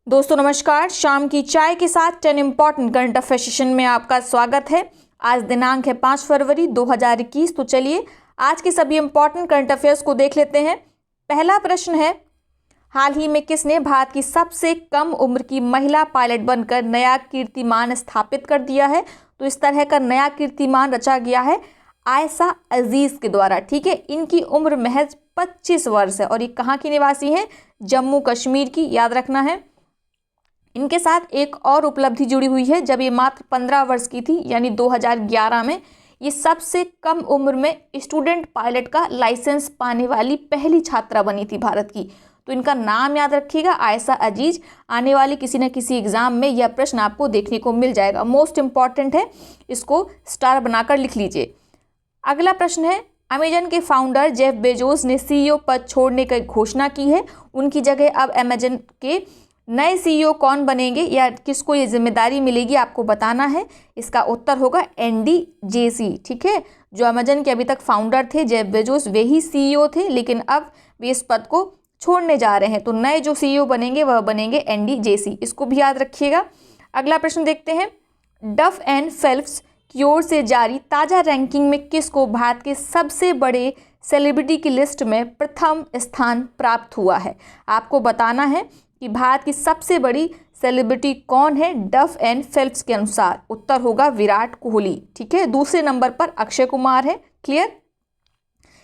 दोस्तों नमस्कार। शाम की चाय के साथ 10 इम्पॉर्टेंट करंट अफेयर सेशन में आपका स्वागत है। आज दिनांक है 5 फरवरी 2021। तो चलिए आज के सभी इम्पॉर्टेंट करंट अफेयर्स को देख लेते हैं। पहला प्रश्न है, हाल ही में किसने भारत की सबसे कम उम्र की महिला पायलट बनकर नया कीर्तिमान स्थापित कर दिया है? तो इस तरह का नया कीर्तिमान रचा गया है आयशा अजीज के द्वारा। ठीक है, इनकी उम्र महज 25 वर्ष है और ये कहाँ की निवासी हैं? जम्मू कश्मीर की, याद रखना है। इनके साथ एक और उपलब्धि जुड़ी हुई है। जब ये मात्र 15 वर्ष की थी यानी 2011 में ये सबसे कम उम्र में स्टूडेंट पायलट का लाइसेंस पाने वाली पहली छात्रा बनी थी भारत की। तो इनका नाम याद रखिएगा, आयशा अजीज। आने वाले किसी न किसी एग्जाम में यह प्रश्न आपको देखने को मिल जाएगा, मोस्ट इंपॉर्टेंट है, इसको स्टार बनाकर लिख लीजिए। अगला प्रश्न है, अमेजन के फाउंडर जेफ बेजोस ने सीईओ पद छोड़ने की घोषणा की है। उनकी जगह अब अमेजन के नए सीईओ कौन बनेंगे या किसको ये जिम्मेदारी मिलेगी, आपको बताना है। इसका उत्तर होगा एंडी जेसी। ठीक है, जो अमेजन के अभी तक फाउंडर थे जेफ बेजोस, वे ही सीईओ थे, लेकिन अब वे इस पद को छोड़ने जा रहे हैं। तो नए जो सीईओ बनेंगे वह बनेंगे एंडी जेसी, इसको भी याद रखिएगा। अगला प्रश्न देखते हैं, डफ एंड फेल्प्स की ओर से जारी ताज़ा रैंकिंग में किसको भारत के सबसे बड़े सेलिब्रिटी की लिस्ट में प्रथम स्थान प्राप्त हुआ है? आपको बताना है कि भारत की सबसे बड़ी सेलिब्रिटी कौन है डफ एंड फेल्प्स के अनुसार। उत्तर होगा विराट कोहली। ठीक है, दूसरे नंबर पर अक्षय कुमार है। क्लियर,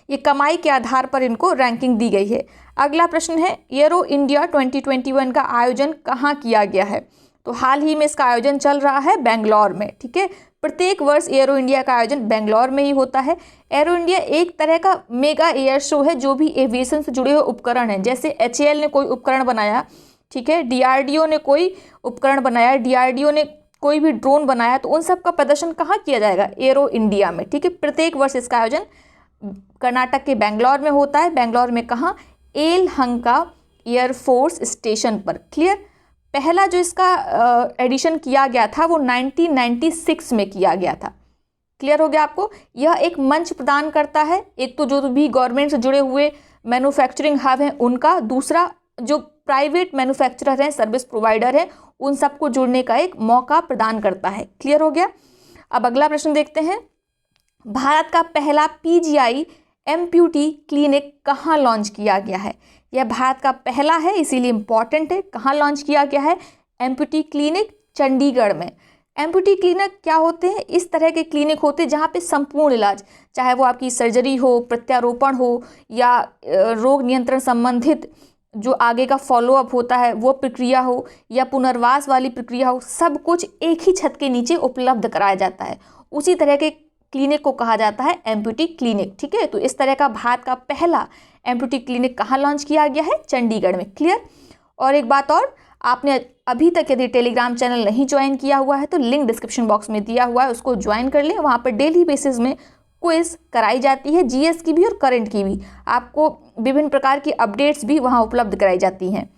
ये कमाई के आधार पर इनको रैंकिंग दी गई है। अगला प्रश्न है, एरो इंडिया 2021 का आयोजन कहाँ किया गया है? तो हाल ही में इसका आयोजन चल रहा है बेंगलौर में। ठीक है, प्रत्येक वर्ष एरो इंडिया का आयोजन बेंगलौर में ही होता है। एरो इंडिया एक तरह का मेगा एयर शो है जो भी एविएशन से जुड़े हुए उपकरण हैं। जैसे HAL ने कोई उपकरण बनाया, ठीक है, DRDO ने कोई उपकरण बनाया, DRDO ने कोई भी ड्रोन बनाया, तो उन सब का प्रदर्शन कहाँ किया जाएगा? एरो इंडिया में। ठीक है, प्रत्येक वर्ष इसका आयोजन कर्नाटक के बेंगलौर में होता है। बेंगलौर में कहाँ? येलहंका एयरफोर्स स्टेशन पर। क्लियर, पहला जो इसका एडिशन किया गया था वो 1996 में किया गया था। क्लियर हो गया आपको? यह एक मंच प्रदान करता है, एक तो जो भी गवर्नमेंट से जुड़े हुए मैन्युफैक्चरिंग हब हैं उनका, दूसरा जो प्राइवेट मैन्युफैक्चरर हैं, सर्विस प्रोवाइडर हैं, उन सबको जुड़ने का एक मौका प्रदान करता है। क्लियर हो गया? अब अगला प्रश्न देखते हैं, भारत का पहला PGI एम्प्यूटी क्लिनिक कहाँ लॉन्च किया गया है? यह भारत का पहला है, इसीलिए इम्पॉर्टेंट है। कहाँ लॉन्च किया गया है? एम्प्यूटी क्लिनिक चंडीगढ़ में। एम्प्यूटी क्लिनिक क्या होते हैं? इस तरह के क्लिनिक होते हैं जहाँ पे संपूर्ण इलाज, चाहे वो आपकी सर्जरी हो, प्रत्यारोपण हो या रोग नियंत्रण संबंधित जो आगे का फॉलोअप होता है वो प्रक्रिया हो या पुनर्वास वाली प्रक्रिया हो, सब कुछ एक ही छत के नीचे उपलब्ध कराया जाता है। उसी तरह के क्लिनिक को कहा जाता है एम्प्यूटी क्लिनिक। ठीक है, तो इस तरह का भारत का पहला एम्प्यूटी क्लिनिक कहाँ लॉन्च किया गया है? चंडीगढ़ में। क्लियर, और एक बात और, आपने अभी तक यदि टेलीग्राम चैनल नहीं ज्वाइन किया हुआ है तो लिंक डिस्क्रिप्शन बॉक्स में दिया हुआ है, उसको ज्वाइन कर लें। वहाँ पर डेली बेसिस में क्विज कराई जाती है, GS की भी और करंट की भी। आपको विभिन्न प्रकार की अपडेट्स भी वहाँ उपलब्ध कराई जाती हैं।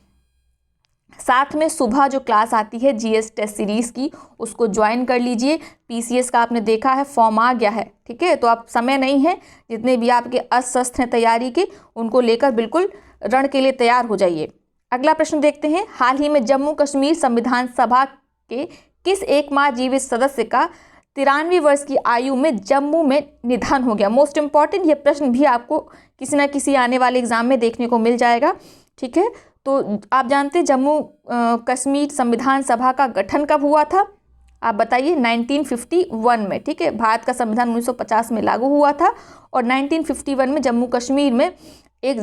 साथ में सुबह जो क्लास आती है GS टेस्ट सीरीज़ की, उसको ज्वाइन कर लीजिए। PCS का आपने देखा है फॉर्म आ गया है। ठीक है, तो आप समय नहीं है, जितने भी आपके अस्वस्थ हैं तैयारी के, उनको लेकर बिल्कुल रण के लिए तैयार हो जाइए। अगला प्रश्न देखते हैं, हाल ही में जम्मू कश्मीर संविधान सभा के किस एकमात्र जीवित सदस्य का 93 वर्ष की आयु में जम्मू में निधन हो गया? मोस्ट इंपॉर्टेंट, ये प्रश्न भी आपको किसी न किसी आने वाले एग्जाम में देखने को मिल जाएगा। ठीक है, तो आप जानते हैं जम्मू कश्मीर संविधान सभा का गठन कब हुआ था? आप बताइए। 1951 में। ठीक है, भारत का संविधान 1950 में लागू हुआ था और 1951 में जम्मू कश्मीर में एक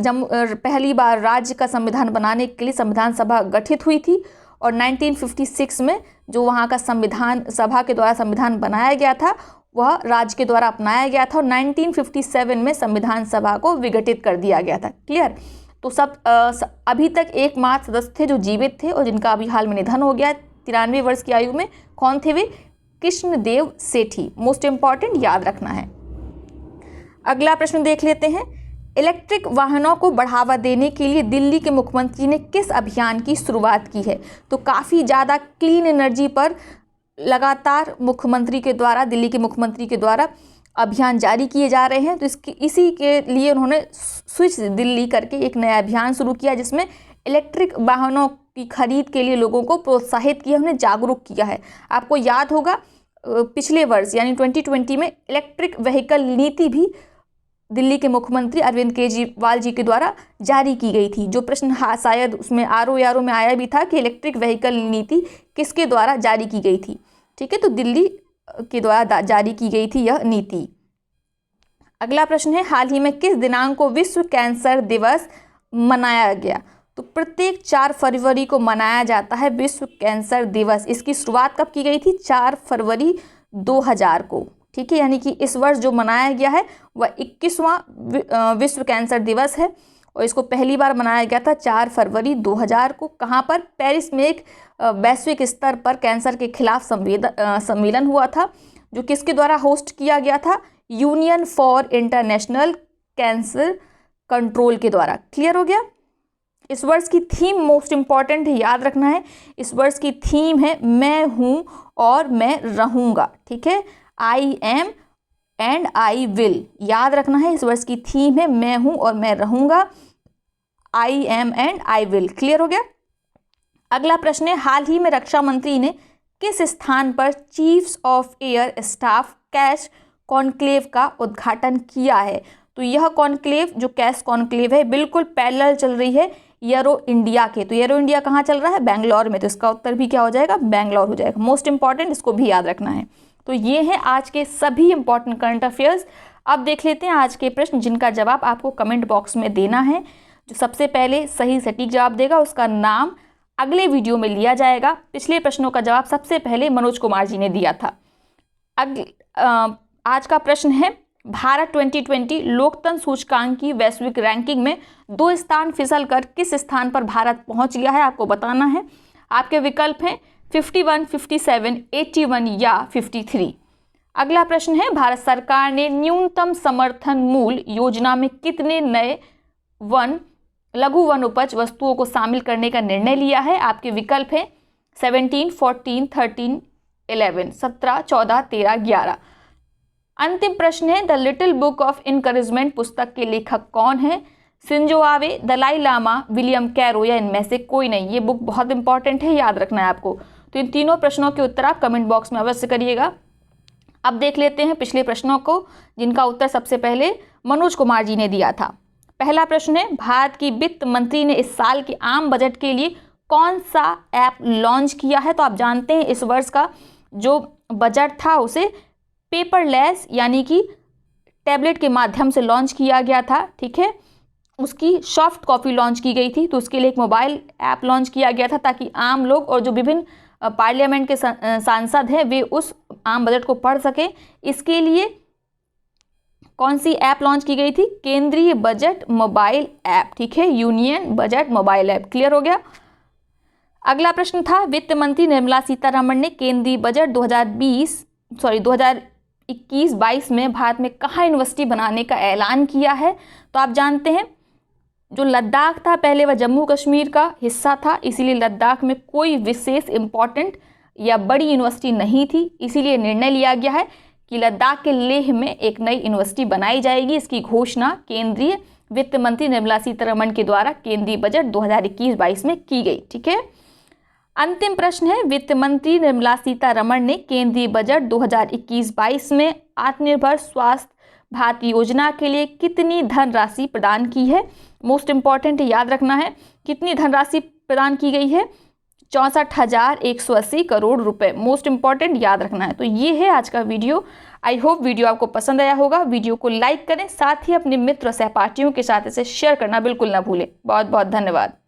पहली बार राज्य का संविधान बनाने के लिए संविधान सभा गठित हुई थी। और 1956 में जो वहाँ का संविधान सभा के द्वारा संविधान बनाया गया था वह राज्य के द्वारा अपनाया गया था और 1957 में संविधान सभा को विघटित कर दिया गया था। क्लियर, तो सब अभी तक एकमात्र सदस्य थे जो जीवित थे और जिनका अभी हाल में निधन हो गया 93 वर्ष की आयु में। कौन थे वे? कृष्णदेव सेठी। मोस्ट इंपॉर्टेंट, याद रखना है। अगला प्रश्न देख लेते हैं, इलेक्ट्रिक वाहनों को बढ़ावा देने के लिए दिल्ली के मुख्यमंत्री ने किस अभियान की शुरुआत की है? तो काफ़ी ज़्यादा क्लीन एनर्जी पर लगातार दिल्ली के मुख्यमंत्री के द्वारा अभियान जारी किए जा रहे हैं। तो इसी के लिए उन्होंने स्विच दिल्ली करके एक नया अभियान शुरू किया जिसमें इलेक्ट्रिक वाहनों की खरीद के लिए लोगों को प्रोत्साहित किया, उन्हें जागरूक किया है। आपको याद होगा पिछले वर्ष यानी 2020 में इलेक्ट्रिक व्हीकल नीति भी दिल्ली के मुख्यमंत्री अरविंद केजरीवाल जी के द्वारा जारी की गई थी। जो प्रश्न शायद उसमें आरओ में आया भी था कि इलेक्ट्रिक व्हीकल नीति किसके द्वारा जारी की गई थी। ठीक है, तो दिल्ली के द्वारा जारी की गई थी यह नीति। अगला प्रश्न है, हाल ही में किस दिनांक को विश्व कैंसर दिवस मनाया गया? तो प्रत्येक 4 फरवरी को मनाया जाता है विश्व कैंसर दिवस। इसकी शुरुआत कब की गई थी? 4 फरवरी 2000 को। ठीक है, यानी कि इस वर्ष जो मनाया गया है वह 21वां विश्व कैंसर दिवस है और इसको पहली बार मनाया गया था 4 फरवरी 2000 को। कहाँ पर? पेरिस में एक वैश्विक स्तर पर कैंसर के खिलाफ सम्मेलन हुआ था, जो किसके द्वारा होस्ट किया गया था? Union for international cancer control के द्वारा। क्लियर हो गया? इस वर्ष की थीम मोस्ट इंपॉर्टेंट है, याद रखना है। इस वर्ष की थीम है मैं हूँ और मैं रहूँगा। ठीक है, I am and I will, याद रखना है। इस वर्ष की थीम है मैं हूँ और मैं रहूँगा, I am and I will. Clear हो गया? अगला प्रश्न है, हाल ही में रक्षा मंत्री ने किस स्थान पर chiefs of air staff cash conclave का उद्घाटन किया है? तो यह कॉन्क्लेव जो कैश कॉन्क्लेव है बिल्कुल पैरेलल चल रही है एरो इंडिया के। तो एरो इंडिया कहाँ चल रहा है? बेंगलोर में। तो इसका उत्तर भी क्या हो जाएगा? बेंगलोर हो जाएगा। मोस्ट इंपॉर्टेंट, इसको भी याद रखना है। तो ये है आज के सभी इंपॉर्टेंट करंट अफेयर्स। अब देख लेते हैं आज के प्रश्न जिनका जवाब आपको कमेंट बॉक्स में देना है। जो सबसे पहले सही सटीक जवाब देगा उसका नाम अगले वीडियो में लिया जाएगा। पिछले प्रश्नों का जवाब सबसे पहले मनोज कुमार जी ने दिया था। आज का प्रश्न है, भारत 2020 लोकतंत्र सूचकांक की वैश्विक रैंकिंग में 2 स्थान फिसल कर किस स्थान पर भारत पहुंच गया है? आपको बताना है। आपके विकल्प हैं 51, 57, 81 या 53। अगला प्रश्न है, भारत सरकार ने न्यूनतम समर्थन मूल्य योजना में कितने नए लघु वन उपज वस्तुओं को शामिल करने का निर्णय लिया है? आपके विकल्प हैं 17, 14, 13, 11, 17, 14, 13, 11। अंतिम प्रश्न है, the little book of encouragement पुस्तक के लेखक कौन है? Shinzo Abe, Dalai Lama, William Caro या इनमें से कोई नहीं। ये बुक बहुत इंपॉर्टेंट है, याद रखना है आपको। तो इन तीनों प्रश्नों के उत्तर आप कमेंट बॉक्स में अवश्य करिएगा। अब देख लेते हैं पिछले प्रश्नों को जिनका उत्तर सबसे पहले मनोज कुमार जी ने दिया था। पहला प्रश्न है, भारत की वित्त मंत्री ने इस साल के आम बजट के लिए कौन सा ऐप लॉन्च किया है? तो आप जानते हैं इस वर्ष का जो बजट था उसे पेपरलेस यानी कि टैबलेट के माध्यम से लॉन्च किया गया था। ठीक है, उसकी सॉफ्ट कॉपी लॉन्च की गई थी। तो उसके लिए एक मोबाइल ऐप लॉन्च किया गया था ताकि आम लोग और जो विभिन्न पार्लियामेंट के सांसद हैं वे उस आम बजट को पढ़ सकें। इसके लिए कौन सी ऐप लॉन्च की गई थी? केंद्रीय बजट मोबाइल ऐप। ठीक है, union budget mobile app. Clear हो गया? अगला प्रश्न था, वित्त मंत्री निर्मला सीतारमण ने केंद्रीय बजट 2021-22 में भारत में कहाँ यूनिवर्सिटी बनाने का ऐलान किया है? तो आप जानते हैं जो लद्दाख था पहले वह जम्मू कश्मीर का हिस्सा था, इसीलिए लद्दाख में कोई विशेष इम्पॉर्टेंट या बड़ी यूनिवर्सिटी नहीं थी। इसीलिए निर्णय लिया गया है कि लद्दाख के लेह में एक नई यूनिवर्सिटी बनाई जाएगी। इसकी घोषणा केंद्रीय वित्त मंत्री निर्मला सीतारमण के द्वारा केंद्रीय बजट 2021-22 में की गई। ठीक है, अंतिम प्रश्न है, वित्त मंत्री निर्मला सीतारमण ने केंद्रीय बजट 2021-22 में आत्मनिर्भर स्वास्थ्य भारत योजना के लिए कितनी धनराशि प्रदान की है? मोस्ट इंपॉर्टेंट याद रखना है, कितनी धनराशि प्रदान की गई है? 64,180 करोड़ रुपए। मोस्ट इंपॉर्टेंट याद रखना है। तो ये है आज का वीडियो। आई होप वीडियो आपको पसंद आया होगा। वीडियो को लाइक करें, साथ ही अपने मित्र और सहपाठियों के साथ इसे शेयर करना बिल्कुल ना भूलें। बहुत बहुत धन्यवाद।